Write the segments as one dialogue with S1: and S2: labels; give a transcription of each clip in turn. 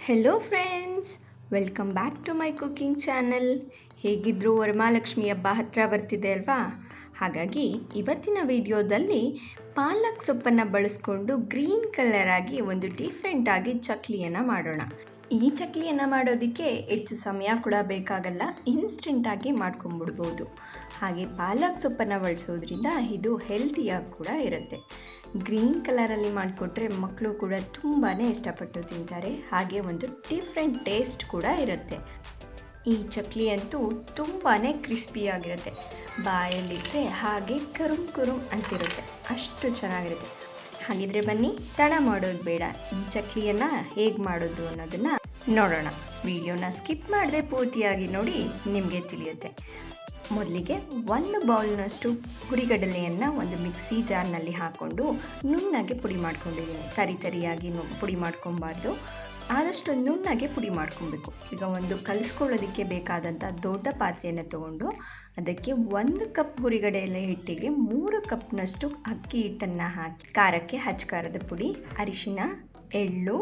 S1: Hello friends, welcome back to my cooking channel. ಹೇಗಿದ್ದರೂ ವರಮಹಾಲಕ್ಷ್ಮಿ ಹಬ್ಬ ಹತ್ತಿರ ಬರ್ತಿದೆ ಅಲ್ವಾ? ಹಾಗಾಗಿ ಇವತ್ತಿನ ವಿಡಿಯೋದಲ್ಲಿ ಪಾಲಕ್ ಸೊಪ್ಪನ್ನು ಬಳಸ್ಕೊಂಡು ಗ್ರೀನ್ ಕಲರ್ ಆಗಿ ಒಂದು ಡಿಫ್ರೆಂಟ್ ಆಗಿ ಚಕ್ಲಿಯನ್ನು ಮಾಡೋಣ. ಈ ಚಕ್ಲಿಯನ್ನು ಮಾಡೋದಕ್ಕೆ ಹೆಚ್ಚು ಸಮಯ ಕೂಡ ಬೇಕಾಗಲ್ಲ, ಇನ್ಸ್ಟೆಂಟಾಗಿ ಮಾಡ್ಕೊಂಡ್ಬಿಡ್ಬೋದು. ಹಾಗೆ ಪಾಲಕ್ ಸೊಪ್ಪನ್ನು ಬಳಸೋದ್ರಿಂದ ಇದು ಹೆಲ್ತಿಯಾಗಿ ಕೂಡ ಇರುತ್ತೆ. ಗ್ರೀನ್ ಕಲರಲ್ಲಿ ಮಾಡಿಕೊಟ್ರೆ ಮಕ್ಕಳು ಕೂಡ ತುಂಬಾ ಇಷ್ಟಪಟ್ಟು ತಿಂತಾರೆ. ಹಾಗೆ ಒಂದು ಡಿಫ್ರೆಂಟ್ ಟೇಸ್ಟ್ ಕೂಡ ಇರುತ್ತೆ. ಈ ಚಕ್ಲಿ ಅಂತೂ ತುಂಬಾ ಕ್ರಿಸ್ಪಿಯಾಗಿರುತ್ತೆ, ಬಾಯಲ್ಲಿಟ್ಟರೆ ಹಾಗೆ ಕರುಮ್ ಅಂತಿರುತ್ತೆ, ಅಷ್ಟು ಚೆನ್ನಾಗಿರುತ್ತೆ. ಹಾಗಿದ್ರೆ ಬನ್ನಿ, ತಡ ಮಾಡೋದು ಬೇಡ, ಈ ಚಕ್ಲಿಯನ್ನು ಹೇಗೆ ಮಾಡೋದು ಅನ್ನೋದನ್ನು ನೋಡೋಣ. ವಿಡಿಯೋನ ಸ್ಕಿಪ್ ಮಾಡದೆ ಪೂರ್ತಿಯಾಗಿ ನೋಡಿ, ನಿಮಗೆ ತಿಳಿಯುತ್ತೆ. ಮೊದಲಿಗೆ ಒಂದು ಬೌಲ್ನಷ್ಟು ಹುರಿಗಡಲೆಯನ್ನು ಒಂದು ಮಿಕ್ಸಿ ಜಾರ್ನಲ್ಲಿ ಹಾಕ್ಕೊಂಡು ನುಣ್ಣಗೆ ಪುಡಿ ಮಾಡ್ಕೊಂಡಿದ್ದೀನಿ. ತರಿಯಾಗಿ ಪುಡಿ ಮಾಡ್ಕೊಬಾರ್ದು, ಆದಷ್ಟು ನುಣ್ಣಗೆ ಪುಡಿ ಮಾಡ್ಕೊಬೇಕು. ಈಗ ಒಂದು ಕಲಿಸ್ಕೊಳ್ಳೋದಕ್ಕೆ ಬೇಕಾದಂಥ ದೊಡ್ಡ ಪಾತ್ರೆಯನ್ನು ತಗೊಂಡು ಅದಕ್ಕೆ 1 ಕಪ್ ಹುರಿಗಡಲೆ ಹಿಟ್ಟಿಗೆ 3 ಕಪ್ನಷ್ಟು ಅಕ್ಕಿ ಹಿಟ್ಟನ್ನು ಹಾಕಿ ಖಾರಕ್ಕೆ ಖಾರದ ಪುಡಿ, ಅರಿಶಿನ, ಎಳ್ಳು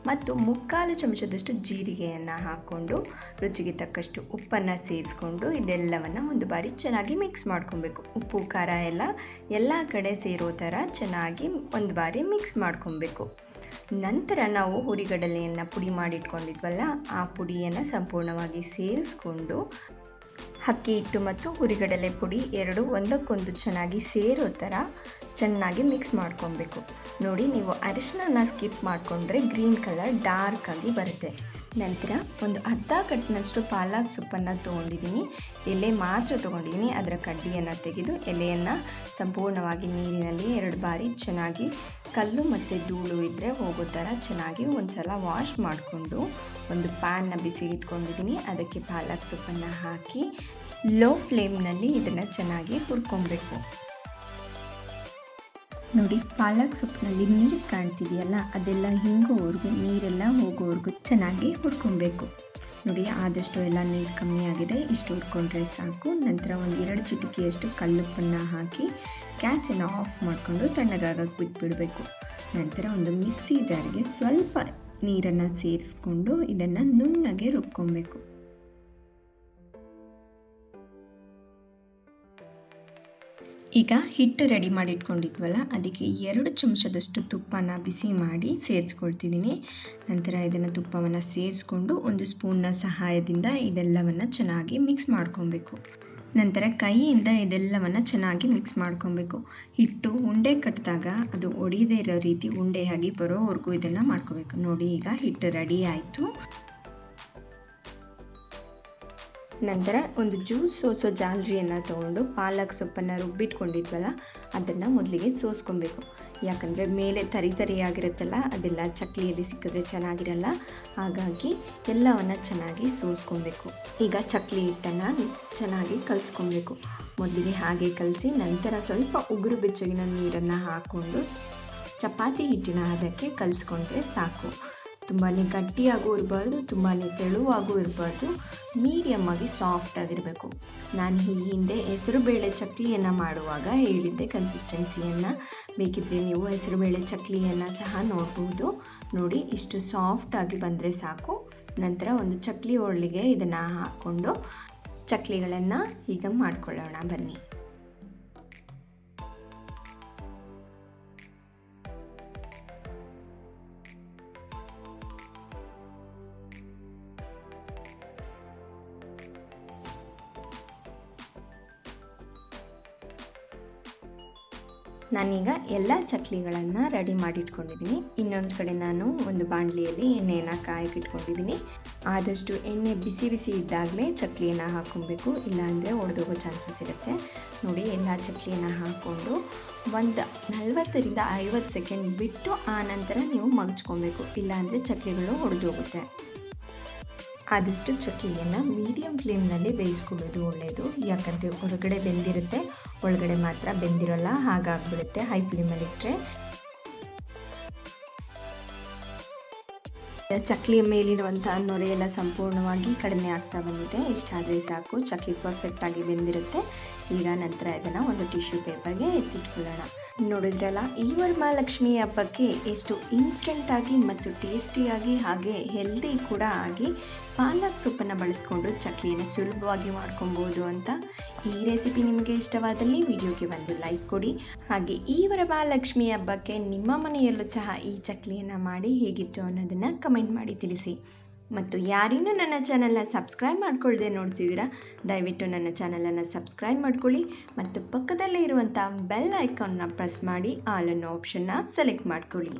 S1: ಮತ್ತು 3/4 ಚಮಚದಷ್ಟು ಜೀರಿಗೆಯನ್ನು ಹಾಕ್ಕೊಂಡು ರುಚಿಗೆ ತಕ್ಕಷ್ಟು ಉಪ್ಪನ್ನು ಸೇರಿಸ್ಕೊಂಡು ಇದೆಲ್ಲವನ್ನು ಒಂದು ಬಾರಿ ಚೆನ್ನಾಗಿ ಮಿಕ್ಸ್ ಮಾಡ್ಕೊಬೇಕು. ಉಪ್ಪು ಖಾರ ಎಲ್ಲ ಕಡೆ ಸೇರೋ ಥರ ಚೆನ್ನಾಗಿ ಒಂದು ಬಾರಿ ಮಿಕ್ಸ್ ಮಾಡ್ಕೊಬೇಕು. ನಂತರ ನಾವು ಹುರಿಗಡಲೆಯನ್ನು ಪುಡಿ ಮಾಡಿಟ್ಕೊಂಡಿದ್ವಲ್ಲ, ಆ ಪುಡಿಯನ್ನು ಸಂಪೂರ್ಣವಾಗಿ ಸೇರಿಸ್ಕೊಂಡು ಅಕ್ಕಿ ಹಿಟ್ಟು ಮತ್ತು ಹುರಿಗಡಲೆ ಪುಡಿ ಎರಡು ಒಂದಕ್ಕೊಂದು ಚೆನ್ನಾಗಿ ಸೇರೋ ಥರ ಚೆನ್ನಾಗಿ ಮಿಕ್ಸ್ ಮಾಡ್ಕೊಬೇಕು. ನೋಡಿ, ನೀವು ಅರಿಶಿನ ಸ್ಕಿಪ್ ಮಾಡಿಕೊಂಡ್ರೆ ಗ್ರೀನ್ ಕಲರ್ ಡಾರ್ಕ್ ಆಗಿ ಬರುತ್ತೆ. ನಂತರ ಒಂದು ಅರ್ಧ ಕಟ್ನಷ್ಟು ಪಾಲಕ್ ಸೊಪ್ಪನ್ನು ತೊಗೊಂಡಿದ್ದೀನಿ. ಎಲೆ ಮಾತ್ರ ತೊಗೊಂಡಿದ್ದೀನಿ, ಅದರ ಕಡ್ಡಿಯನ್ನು ತೆಗೆದು ಎಲೆಯನ್ನು ಸಂಪೂರ್ಣವಾಗಿ ನೀರಿನಲ್ಲಿ 2 ಬಾರಿ ಚೆನ್ನಾಗಿ ಕಲ್ಲು ಮತ್ತು ಧೂಳು ಇದ್ದರೆ ಹೋಗೋ ಥರ ಚೆನ್ನಾಗಿ ಒಂದು ಸಲ ವಾಶ್ ಮಾಡಿಕೊಂಡು ಒಂದು ಪ್ಯಾನ್ನ ಬಿಸಿ ಇಟ್ಕೊಂಡಿದ್ದೀನಿ. ಅದಕ್ಕೆ ಪಾಲಕ್ ಸೊಪ್ಪನ್ನು ಹಾಕಿ ಲೋ ಫ್ಲೇಮ್ನಲ್ಲಿ ಇದನ್ನು ಚೆನ್ನಾಗಿ ಹುರ್ಕೊಬೇಕು. ನೋಡಿ, ಪಾಲಕ್ ಸೊಪ್ಪಿನಲ್ಲಿ ನೀರು ಕಾಣ್ತಿದೆಯಲ್ಲ, ಅದೆಲ್ಲ ಹಿಂಗೋವರೆಗೂ, ನೀರೆಲ್ಲ ಹೋಗೋವರೆಗೂ ಚೆನ್ನಾಗಿ ಹುರ್ಕೊಬೇಕು. ನೋಡಿ, ಆದಷ್ಟು ಎಲ್ಲ ನೀರು ಕಮ್ಮಿ ಆಗಿದೆ, ಇಷ್ಟು ಹುರ್ಕೊಂಡ್ರೆ ಸಾಕು. ನಂತರ ಒಂದು 2 ಚಿಟಿಕೆಯಷ್ಟು ಕಲ್ಲುಪ್ಪನ್ನು ಹಾಕಿ ಗ್ಯಾಸನ್ನು ಆಫ್ ಮಾಡಿಕೊಂಡು ತಣ್ಣಗಾಗಕ್ಕೆ ಬಿಟ್ಬಿಡಬೇಕು. ನಂತರ ಒಂದು ಮಿಕ್ಸಿ ಜಾರಿಗೆ ಸ್ವಲ್ಪ ನೀರನ್ನು ಸೇರಿಸ್ಕೊಂಡು ಇದನ್ನು ನುಣ್ಣಗೆ ರುಬ್ಕೊಬೇಕು. ಈಗ ಹಿಟ್ಟು ರೆಡಿ ಮಾಡಿ ಇಟ್ಕೊಂಡಿದ್ವಲ್ಲ, ಅದಕ್ಕೆ 2 ಚಮಚದಷ್ಟು ತುಪ್ಪನ ಬಿಸಿ ಮಾಡಿ ಸೇರಿಸ್ಕೊಳ್ತಿದ್ದೀನಿ. ನಂತರ ಇದನ್ನು ತುಪ್ಪವನ್ನು ಸೇರಿಸ್ಕೊಂಡು ಒಂದು ಸ್ಪೂನ್ನ ಸಹಾಯದಿಂದ ಇದೆಲ್ಲವನ್ನು ಚೆನ್ನಾಗಿ ಮಿಕ್ಸ್ ಮಾಡ್ಕೊಬೇಕು. ನಂತರ ಕೈಯಿಂದ ಇದೆಲ್ಲವನ್ನು ಚೆನ್ನಾಗಿ ಮಿಕ್ಸ್ ಮಾಡ್ಕೊಬೇಕು. ಹಿಟ್ಟು ಉಂಡೆ ಕಟ್ಟಿದಾಗ ಅದು ಒಡೆಯದೇ ಇರೋ ರೀತಿ ಉಂಡೆಯಾಗಿ ಬರೋವರೆಗೂ ಇದನ್ನು ಮಾಡ್ಕೋಬೇಕು. ನೋಡಿ, ಈಗ ಹಿಟ್ಟು ರೆಡಿ ಆಯಿತು. ನಂತರ ಒಂದು ಜ್ಯೂಸ್ ಸೋಸೋ ಜಾಲರಿಯನ್ನು ತೊಗೊಂಡು ಪಾಲಕ್ ಸೊಪ್ಪನ್ನು ರುಬ್ಬಿಟ್ಕೊಂಡಿದ್ವಲ್ಲ, ಅದನ್ನು ಮೊದಲಿಗೆ ಸೋಸ್ಕೊಬೇಕು. ಯಾಕಂದರೆ ಮೇಲೆ ತರಿಯಾಗಿರುತ್ತಲ್ಲ, ಅದೆಲ್ಲ ಚಕ್ಲಿಯಲ್ಲಿ ಸಿಕ್ಕಿದ್ರೆ ಚೆನ್ನಾಗಿರಲ್ಲ. ಹಾಗಾಗಿ ಎಲ್ಲವನ್ನು ಚೆನ್ನಾಗಿ ಸೋಸ್ಕೊಬೇಕು. ಈಗ ಚಕ್ಲಿ ಹಿಟ್ಟನ್ನು ಚೆನ್ನಾಗಿ ಕಲಿಸ್ಕೊಬೇಕು. ಮೊದಲಿಗೆ ಹಾಗೆ ಕಲಸಿ ನಂತರ ಸ್ವಲ್ಪ ಉಗುರು ಬೆಚ್ಚಗಿನ ನೀರನ್ನು ಹಾಕ್ಕೊಂಡು ಚಪಾತಿ ಹಿಟ್ಟಿನ ಅದಕ್ಕೆ ಕಲಿಸ್ಕೊಂಡ್ರೆ ಸಾಕು. ತುಂಬಾ ಗಟ್ಟಿಯಾಗೂ ಇರಬಾರ್ದು, ತುಂಬಾ ತೆಳುವಾಗೂ ಇರಬಾರ್ದು, ಮೀಡಿಯಮ್ ಆಗಿ ಸಾಫ್ಟ್ ಆಗಿರಬೇಕು. ನಾನು ಈ ಹಿಂದೆ ಹೆಸರುಬೇಳೆ ಚಕ್ಲಿಯನ್ನು ಮಾಡುವಾಗ ಹೇಳಿದ್ದೆ ಕನ್ಸಿಸ್ಟೆನ್ಸಿಯನ್ನು. ಬೇಕಿದ್ದರೆ ನೀವು ಹೆಸರುಬೇಳೆ ಚಕ್ಲಿಯನ್ನು ಸಹ ನೋಡ್ಬೋದು. ನೋಡಿ, ಇಷ್ಟು ಸಾಫ್ಟ್ ಆಗಿ ಬಂದರೆ ಸಾಕು. ನಂತರ ಒಂದು ಚಕ್ಲಿ ಒಳಗೆ ಇದನ್ನು ಹಾಕ್ಕೊಂಡು ಚಕ್ಲಿಗಳನ್ನು ಈಗ ಮಾಡ್ಕೊಳ್ಳೋಣ ಬನ್ನಿ. ನಾನೀಗ ಎಲ್ಲ ಚಕ್ಲಿಗಳನ್ನು ರೆಡಿ ಮಾಡಿಟ್ಕೊಂಡಿದ್ದೀನಿ. ಇನ್ನೊಂದು ಕಡೆ ನಾನು ಒಂದು ಬಾಣಲಿಯಲ್ಲಿ ಎಣ್ಣೆಯನ್ನು ಕಾಯಕ್ಕಿಟ್ಕೊಂಡಿದ್ದೀನಿ. ಆದಷ್ಟು ಎಣ್ಣೆ ಬಿಸಿ ಇದ್ದಾಗಲೇ ಚಕ್ಲಿಯನ್ನು ಹಾಕ್ಕೊಬೇಕು, ಇಲ್ಲಾಂದರೆ ಒಡೆದೋಗೋ ಚಾನ್ಸಸ್ ಇರುತ್ತೆ. ನೋಡಿ, ಎಲ್ಲ ಚಕ್ಲಿಯನ್ನು ಹಾಕ್ಕೊಂಡು ಒಂದು 40ರಿಂದ 50 ಸೆಕೆಂಡ್ ಬಿಟ್ಟು ಆನಂತರ ನೀವು ಮಗ್ಚ್ಕೊಬೇಕು, ಇಲ್ಲಾಂದರೆ ಚಕ್ಲಿಗಳು ಒಡೆದೋಗುತ್ತೆ. ಆದಷ್ಟು ಚಕ್ಲಿಯನ್ನು ಮೀಡಿಯಮ್ ಫ್ಲೇಮ್ನಲ್ಲಿ ಬೇಯಿಸ್ಕೊಳ್ಳೋದು ಒಳ್ಳೆಯದು. ಯಾಕಂದರೆ ಹೊರಗಡೆ ಬೆಂದಿರುತ್ತೆ, ಒಳಗಡೆ ಮಾತ್ರ ಬೆಂದಿರೋಲ್ಲ, ಹಾಗಾಗ್ಬಿಡುತ್ತೆ ಹೈ ಫ್ಲೇಮಲ್ಲಿ ಇಟ್ಟರೆ. ಚಕ್ಲಿಯ ಮೇಲಿರುವಂಥ ನೊರೆ ಎಲ್ಲ ಸಂಪೂರ್ಣವಾಗಿ ಕಡಿಮೆ ಆಗ್ತಾ ಬಂದಿದೆ. ಇಷ್ಟಾದರೆ ಸಾಕು, ಚಕ್ಲಿ ಪರ್ಫೆಕ್ಟಾಗಿ ಬೆಂದಿರುತ್ತೆ. ಈಗ ನಂತರ ಇದನ್ನು ಒಂದು ಟಿಶ್ಯೂ ಪೇಪರ್ಗೆ ಎತ್ತಿಟ್ಕೊಳ್ಳೋಣ. ನೋಡಿದ್ರಲ್ಲ, ಈ ವರಮಹಾಲಕ್ಷ್ಮಿ ಹಬ್ಬಕ್ಕೆ ಎಷ್ಟು ಇನ್ಸ್ಟೆಂಟಾಗಿ ಮತ್ತು ಟೇಸ್ಟಿಯಾಗಿ ಹಾಗೆ ಹೆಲ್ದಿ ಕೂಡ ಆಗಿ ಪಾಲಕ್ ಸೊಪ್ಪನ್ನು ಬಳಸ್ಕೊಂಡು ಚಕ್ಲಿಯನ್ನು ಸುಲಭವಾಗಿ ಮಾಡ್ಕೊಬೋದು ಅಂತ. ಈ ರೆಸಿಪಿ ನಿಮಗೆ ಇಷ್ಟವಾದಲ್ಲಿ ವಿಡಿಯೋಗೆ ಒಂದು ಲೈಕ್ ಕೊಡಿ. ಹಾಗೆ ಈ ವರಮಹಾಲಕ್ಷ್ಮಿ ಹಬ್ಬಕ್ಕೆ ನಿಮ್ಮ ಮನೆಯಲ್ಲೂ ಸಹ ಈ ಚಕ್ಲಿಯನ್ನು ಮಾಡಿ ಹೇಗಿತ್ತು ಅನ್ನೋದನ್ನು ಕಮೆಂಟ್ ಮಾಡಿ ತಿಳಿಸಿ. ಮತ್ತು ಯಾರಿನ್ನೂ ನನ್ನ ಚಾನಲ್ನ ಸಬ್ಸ್ಕ್ರೈಬ್ ಮಾಡ್ಕೊಳ್ಳದೆ ನೋಡ್ತಿದ್ದೀರಾ, ದಯವಿಟ್ಟು ನನ್ನ ಚಾನಲನ್ನು ಸಬ್ಸ್ಕ್ರೈಬ್ ಮಾಡ್ಕೊಳ್ಳಿ ಮತ್ತು ಪಕ್ಕದಲ್ಲೇ ಇರುವಂಥ ಬೆಲ್ ಐಕಾನ್ನ ಪ್ರೆಸ್ ಮಾಡಿ ಆಲ್ ಅನ್ನೋ ಆಪ್ಷನ್ನ ಸೆಲೆಕ್ಟ್ ಮಾಡ್ಕೊಳ್ಳಿ.